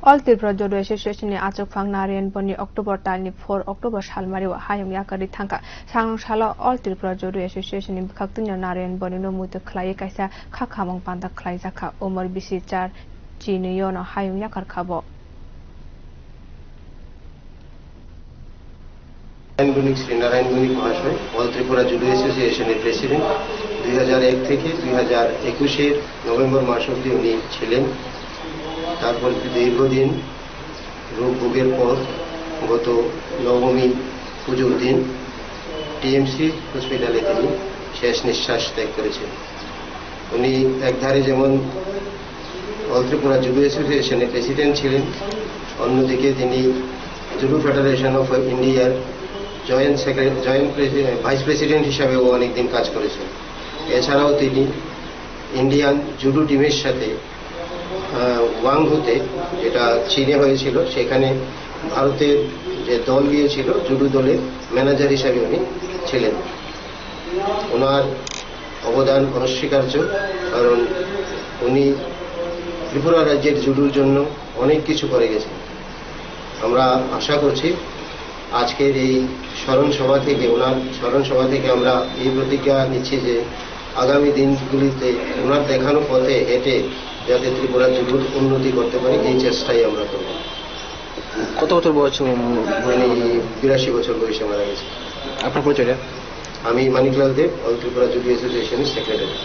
All Tripura Judo Association Achuk Phang Narayan Boni October Talni 4 October Salmari Hayam Yakari Thanka Sang Shala All Tripura Judo Association in Kaktunya Narayan Boni no Mutu Klai Kaisa Kakamong Panda Klai Zaka Omar Bisi Char Chiniyono Hayam Yakar Kabo Narayan বণিক মহাশয় all Tripura judo অ্যাসোসিয়েশনের president 2001 থেকে 2021 November মাস অবধি উনি ছিলেন। তারপর দীর্ঘদিন রোগ ভোগের পর গত নবমী পুজোর দিন টিএমসি হসপিটালে তিনি শেষ নিঃশ্বাস ত্যাগ করেছেন। উনি একধারে যেমন অল ত্রিপুরা জুডো অ্যাসোসিয়েশনের প্রেসিডেন্ট ছিলেন, অন্যদিকে তিনি জুডো ফেডারেশন অফ ইন্ডিয়ার জয়েন্ট ভাইস প্রেসিডেন্ট হিসাবেও অনেকদিন কাজ করেছেন। এছাড়াও তিনি ইন্ডিয়ান জুডো টিমের সাথে ওয়াংহুতে, যেটা চীনে হয়েছিল, সেখানে ভারতের যে দল গিয়েছিল জুডো দলের ম্যানেজার হিসাবে উনি ছিলেন। ওনার অবদান অনস্বীকার্য, কারণ উনি ত্রিপুরা রাজ্যের জুডোর জন্য অনেক কিছু করে গেছেন। আমরা আশা করছি আজকের এই স্মরণ সভা থেকে, ওনার স্মরণ সভা থেকে আমরা এই প্রতিজ্ঞা নিচ্ছি যে আগামী দিনগুলিতে ওনার দেখানো পথে হেঁটে যাতে ত্রিপুরা জুডোর উন্নতি করতে পারি, এই চেষ্টাই আমরা করব। কত বছর বয়স? 82 বছর বয়সে মারা গেছে। আপনার পরিচয়টা? আমি মানিকলাল দেব, অল ত্রিপুরা জুডো অ্যাসোসিয়েশনের সেক্রেটারি।